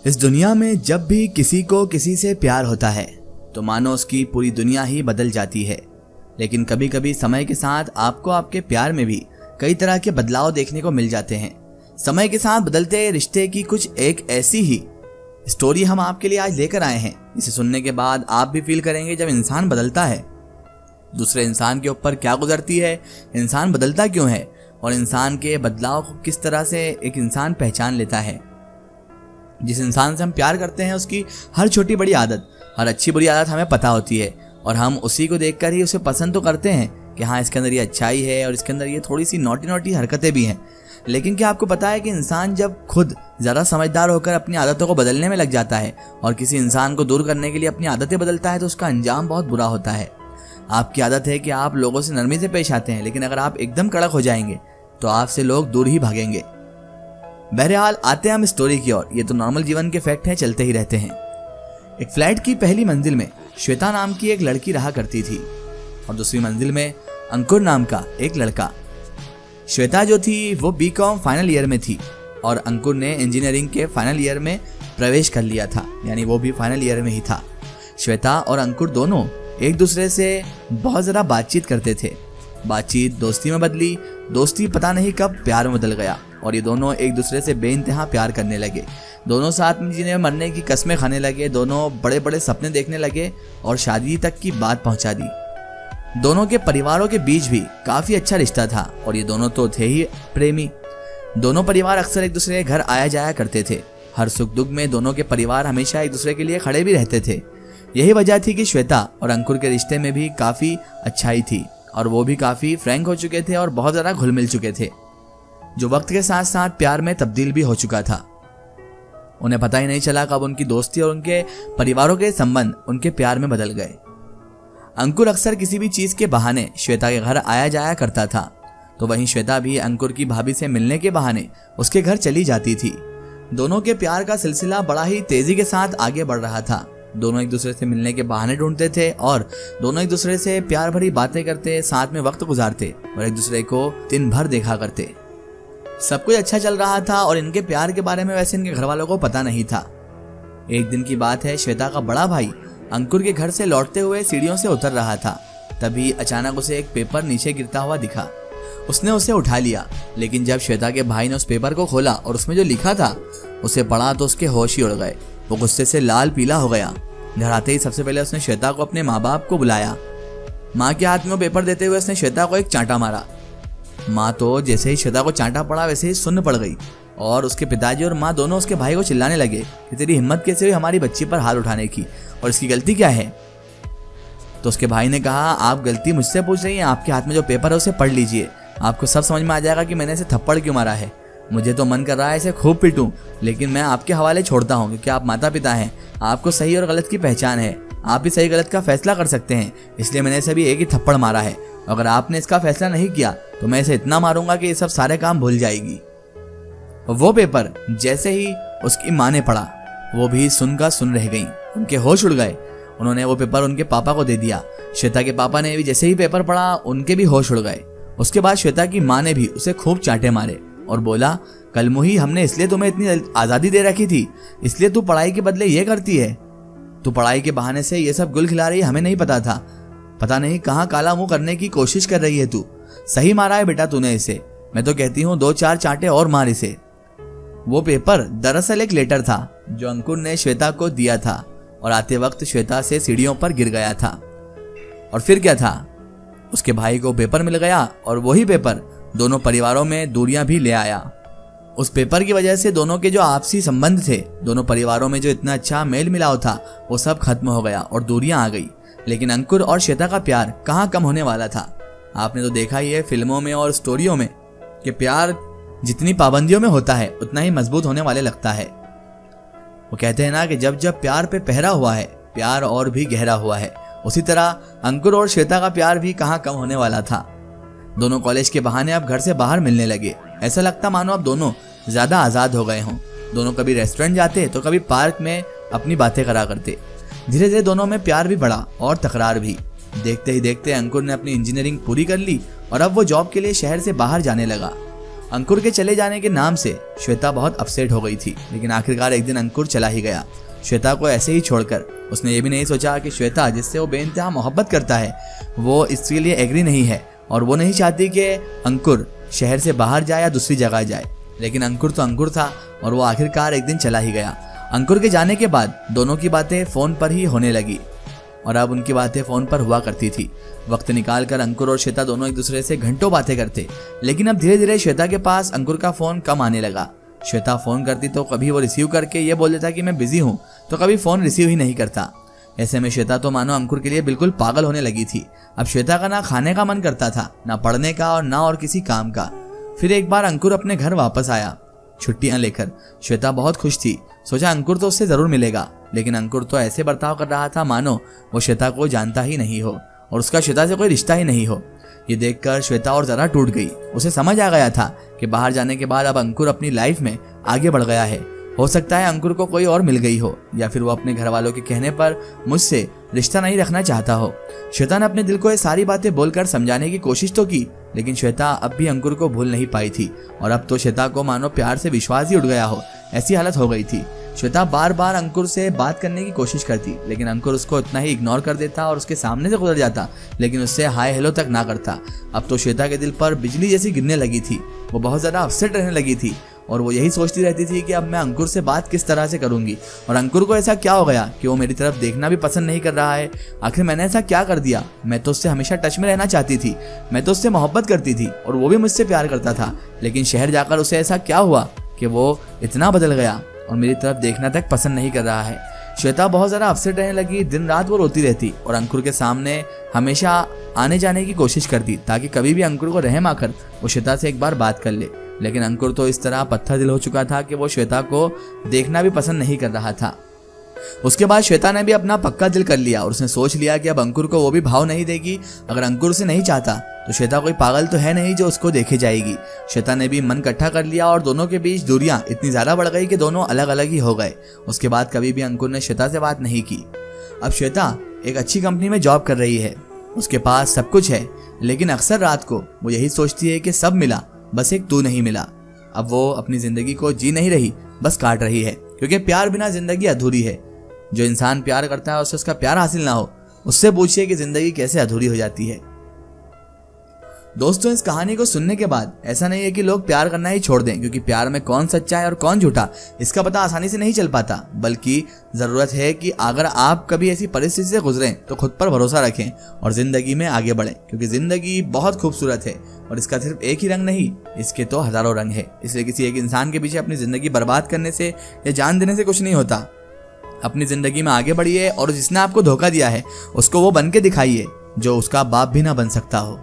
इस दुनिया में जब भी किसी को किसी से प्यार होता है तो मानो उसकी पूरी दुनिया ही बदल जाती है। लेकिन कभी कभी समय के साथ आपको आपके प्यार में भी कई तरह के बदलाव देखने को मिल जाते हैं। समय के साथ बदलते रिश्ते की कुछ एक ऐसी ही स्टोरी हम आपके लिए आज लेकर आए हैं। इसे सुनने के बाद आप भी फील करेंगे जब इंसान बदलता है, दूसरे इंसान के ऊपर क्या गुजरती है, इंसान बदलता क्यों है और इंसान के बदलाव को किस तरह से एक इंसान पहचान लेता है। जिस इंसान से हम प्यार करते हैं उसकी हर छोटी बड़ी आदत, हर अच्छी बुरी आदत हमें पता होती है और हम उसी को देखकर ही उसे पसंद तो करते हैं कि हाँ इसके अंदर ये अच्छाई है और इसके अंदर ये थोड़ी सी नोटी नोटी हरकतें भी हैं। लेकिन क्या आपको पता है कि इंसान जब खुद ज़्यादा समझदार होकर अपनी आदतों को बदलने में लग जाता है और किसी इंसान को दूर करने के लिए अपनी आदतें बदलता है तो उसका अंजाम बहुत बुरा होता है। आपकी आदत है कि आप लोगों से नरमी से पेश आते हैं, लेकिन अगर आप एकदम कड़क हो जाएंगे तो आपसे लोग दूर ही भागेंगे। बहरहाल आते हैं हम स्टोरी की ओर। ये तो नॉर्मल जीवन के फैक्ट हैं, चलते ही रहते हैं। एक फ्लैट की पहली मंजिल में श्वेता नाम की एक लड़की रहा करती थी और दूसरी मंजिल में अंकुर नाम का एक लड़का। श्वेता जो थी वो बीकॉम फाइनल ईयर में थी और अंकुर ने इंजीनियरिंग के फाइनल ईयर में प्रवेश कर लिया था, यानी वो भी फाइनल ईयर में ही था। श्वेता और अंकुर दोनों एक दूसरे से बहुत ज़्यादा बातचीत करते थे। बातचीत दोस्ती में बदली, दोस्ती पता नहीं कब प्यार में बदल गया और ये दोनों एक दूसरे से बेइंतहा प्यार करने लगे। दोनों साथ में जीने मरने की कस्में खाने लगे, दोनों बड़े बड़े सपने देखने लगे और शादी तक की बात पहुंचा दी। दोनों के परिवारों के बीच भी काफ़ी अच्छा रिश्ता था और ये दोनों तो थे ही प्रेमी। दोनों परिवार अक्सर एक दूसरे के घर आया जाया करते थे। हर सुख दुख में दोनों के परिवार हमेशा एक दूसरे के लिए खड़े भी रहते थे। यही वजह थी कि श्वेता और अंकुर के रिश्ते में भी काफ़ी अच्छाई थी और वो भी काफ़ी फ्रैंक हो चुके थे और बहुत ज़्यादा घुल मिल चुके थे, जो वक्त के साथ साथ प्यार में तब्दील भी हो चुका था। उन्हें पता ही नहीं चला कब उनकी दोस्ती और उनके परिवारों के संबंध उनके प्यार में बदल गए। अंकुर अक्सर किसी भी चीज़ के बहाने श्वेता के घर आया जाया करता था, तो वहीं श्वेता भी अंकुर की भाभी से मिलने के बहाने उसके घर चली जाती थी। दोनों के प्यार का सिलसिला बड़ा ही तेजी के साथ आगे बढ़ रहा था। दोनों एक दूसरे से मिलने के बहाने ढूंढते थे और दोनों एक दूसरे से प्यार भरी बातें करते, साथ में वक्त गुजारते और एक दूसरे को दिन भर देखा करते। सब कुछ अच्छा चल रहा था और इनके प्यार के बारे में वैसे इनके घर वालों को पता नहीं था। एक दिन की बात है, श्वेता का बड़ा भाई अंकुर के घर से लौटते हुए सीढ़ियों से उतर रहा था। तभी अचानक उसे एक पेपर नीचे गिरता हुआ दिखा। उसने उसे उठा लिया, लेकिन जब श्वेता के भाई ने उस पेपर को खोला और उसमें जो लिखा था उसे पढ़ा तो उसके होश ही उड़ गए। वो गुस्से से लाल पीला हो गया। घर आते ही सबसे पहले उसने श्वेता को अपने माँ बाप को बुलाया। माँ के हाथ में वो पेपर देते हुए उसने श्वेता को एक चांटा मारा। माँ तो जैसे ही श्वेता को चांटा पड़ा वैसे ही सुन्न पड़ गई और उसके पिताजी और माँ दोनों उसके भाई को चिल्लाने लगे कि तेरी हिम्मत कैसे हुई हमारी बच्ची पर हाथ उठाने की और इसकी गलती क्या है। तो उसके भाई ने कहा, आप गलती मुझसे पूछ रही हैं, आपके हाथ में जो पेपर है उसे पढ़ लीजिए, आपको सब समझ में आ जाएगा कि मैंने इसे थप्पड़ क्यों मारा है। मुझे तो मन कर रहा है इसे खूब पीटूं, लेकिन मैं आपके हवाले छोड़ता हूँ क्योंकि आप माता पिता हैं, आपको सही और गलत की पहचान है, आप भी सही गलत का फैसला कर सकते हैं, इसलिए मैंने इसे भी एक ही थप्पड़ मारा है। अगर आपने इसका फैसला नहीं किया तो मैं इसे इतना मारूंगा कि ये सब सारे काम भूल जाएगी। वो पेपर जैसे ही उसकी माँ ने पढ़ा वो भी सुन का सुन रह गई, उनके होश उड़ गए। उन्होंने वो पेपर उनके पापा को दे दिया। श्वेता के पापा ने भी जैसे ही पेपर पढ़ा उनके भी होश उड़ गए। उसके बाद श्वेता की माँ ने भी उसे खूब चांटे मारे और बोला, कल मुही हमने इसलिए तुम्हें इतनी आज़ादी दे रखी थी, इसलिए तू पढ़ाई के बदले ये करती है, तू पढ़ाई के बहाने से ये सब गुल खिला रही है, हमें नहीं पता था, पता नहीं कहाँ काला मुंह करने की कोशिश कर रही है तू, सही मारा है बेटा तूने इसे, मैं तो कहती हूँ 2-4 चांटे और मार इसे। वो पेपर दरअसल एक लेटर था जो अंकुर ने श्वेता को दिया था और आते वक्त श्वेता से सीढ़ियों पर गिर गया था। और फिर क्या था, उसके भाई को पेपर मिल गया और वही पेपर दोनों परिवारों में दूरियां भी ले आया। उस पेपर की वजह से दोनों के जो आपसी संबंध थे, दोनों परिवारों में जो इतना अच्छा मेल मिलाव था, वो सब खत्म हो गया और दूरियां आ गई। लेकिन अंकुर और श्वेता का प्यार कहाँ कम होने वाला था। आपने तो देखा ही है फिल्मों में और स्टोरियों में कि प्यार जितनी पाबंदियों में होता है उतना ही मजबूत होने वाले लगता है। वो कहते हैं ना कि जब जब प्यार पे पहरा हुआ है प्यार और भी गहरा हुआ है। उसी तरह अंकुर और श्वेता का प्यार भी कहाँ कम होने वाला था। दोनों कॉलेज के बहाने अब घर से बाहर मिलने लगे। ऐसा लगता मानो अब दोनों ज़्यादा आज़ाद हो गए हों। दोनों कभी रेस्टोरेंट जाते तो कभी पार्क में अपनी बातें करा करते। धीरे धीरे दोनों में प्यार भी बढ़ा और तकरार भी। देखते ही देखते अंकुर ने अपनी इंजीनियरिंग पूरी कर ली और अब वो जॉब के लिए शहर से बाहर जाने लगा। अंकुर के चले जाने के नाम से श्वेता बहुत अपसेट हो गई थी, लेकिन आखिरकार एक दिन अंकुर चला ही गया, श्वेता को ऐसे ही छोड़कर। उसने ये भी नहीं सोचा कि श्वेता जिससे वो बेइंतहा मोहब्बत करता है वो इसके लिए एग्री नहीं है और वो नहीं चाहती कि अंकुर शहर से बाहर जाए या दूसरी जगह जाए। लेकिन अंकुर तो अंकुर था और वो आखिरकार एक दिन चला ही गया। अंकुर के जाने के बाद दोनों की बातें फोन पर ही होने लगी और अब उनकी बातें फोन पर हुआ करती थी। वक्त निकालकर अंकुर और श्वेता दोनों एक दूसरे से घंटों बातें करते, लेकिन अब धीरे धीरे श्वेता के पास अंकुर का फोन कम आने लगा। श्वेता फोन करती तो कभी वो रिसीव करके ये बोल देता कि मैं बिजी हूँ, तो कभी फोन रिसीव ही नहीं करता। ऐसे में श्वेता तो मानो अंकुर के लिए बिल्कुल पागल होने लगी थी। अब श्वेता का ना खाने का मन करता था, ना पढ़ने का और ना और किसी काम का। फिर एक बार अंकुर अपने घर वापस आया छुट्टियां लेकर। श्वेता बहुत खुश थी, सोचा अंकुर तो उससे जरूर मिलेगा, लेकिन अंकुर तो ऐसे बर्ताव कर रहा था मानो वो श्वेता को जानता ही नहीं हो और उसका श्वेता से कोई रिश्ता ही नहीं हो। ये देखकर श्वेता और जरा टूट गई। उसे समझ आ गया था कि बाहर जाने के बाद अब अंकुर अपनी लाइफ में आगे बढ़ गया है। हो सकता है अंकुर को कोई और मिल गई हो या फिर वो अपने घर वालों के कहने पर मुझसे रिश्ता नहीं रखना चाहता हो। श्वेता ने अपने दिल को ये सारी बातें बोलकर समझाने की कोशिश तो की, लेकिन श्वेता अब भी अंकुर को भूल नहीं पाई थी और अब तो श्वेता को मानो प्यार से विश्वास ही उठ गया हो, ऐसी हालत हो गई थी। श्वेता बार बार अंकुर से बात करने की कोशिश करती, लेकिन अंकुर उसको इतना ही इग्नोर कर देता और उसके सामने से गुजर जाता, लेकिन उससे हाय हेलो तक ना करता। अब तो श्वेता के दिल पर बिजली जैसी गिरने लगी थी। वो बहुत ज्यादा अपसेट रहने लगी थी और वो यही सोचती रहती थी कि अब मैं अंकुर से बात किस तरह से करूंगी और अंकुर को ऐसा क्या हो गया कि वो मेरी तरफ देखना भी पसंद नहीं कर रहा है। आखिर मैंने ऐसा क्या कर दिया? मैं तो उससे हमेशा टच में रहना चाहती थी, मैं तो उससे मोहब्बत करती थी और वो भी मुझसे प्यार करता था, लेकिन शहर जाकर उसे ऐसा क्या हुआ कि वो इतना बदल गया और मेरी तरफ देखना तक पसंद नहीं कर रहा है। श्वेता बहुत ज़्यादा अपसेट रहने लगी। दिन रात वो रोती रहती और अंकुर के सामने हमेशा आने जाने की कोशिश करती ताकि कभी भी अंकुर को रहम आकर वो श्वेता से एक बार बात कर ले, लेकिन अंकुर तो इस तरह पत्थर दिल हो चुका था कि वो श्वेता को देखना भी पसंद नहीं कर रहा था। उसके बाद श्वेता ने भी अपना पक्का दिल कर लिया और उसने सोच लिया कि अब अंकुर को वो भी भाव नहीं देगी। अगर अंकुर उसे नहीं चाहता तो श्वेता कोई पागल तो है नहीं जो उसको देखे जाएगी। श्वेता ने भी मन इकट्ठा कर लिया और दोनों के बीच दूरियां इतनी ज्यादा बढ़ गई कि दोनों अलग अलग ही हो गए। उसके बाद कभी भी अंकुर ने श्वेता से बात नहीं की। अब श्वेता एक अच्छी कंपनी में जॉब कर रही है, उसके पास सब कुछ है, लेकिन अक्सर रात को वो यही सोचती है कि सब मिला, बस एक तू नहीं मिला। अब वो अपनी जिंदगी को जी नहीं रही, बस काट रही है, क्योंकि प्यार बिना जिंदगी अधूरी है। जो इंसान प्यार करता है उसे उसका प्यार हासिल ना हो, उससे पूछिए कि जिंदगी कैसे अधूरी हो जाती है। दोस्तों, इस कहानी को सुनने के बाद ऐसा नहीं है कि लोग प्यार करना ही छोड़ दें, क्योंकि प्यार में कौन सच्चा है और कौन झूठा इसका पता आसानी से नहीं चल पाता। बल्कि जरूरत है कि अगर आप कभी ऐसी परिस्थिति से गुजरें तो खुद पर भरोसा रखें और जिंदगी में आगे बढ़ें, क्योंकि जिंदगी बहुत खूबसूरत है और इसका सिर्फ एक ही रंग नहीं, इसके तो हजारों रंग है। इसलिए किसी एक इंसान के पीछे अपनी जिंदगी बर्बाद करने से या जान देने से कुछ नहीं होता। अपनी जिंदगी में आगे बढ़िए और जिसने आपको धोखा दिया है उसको वो बन के दिखाइए जो उसका बाप भी ना बन सकता हो।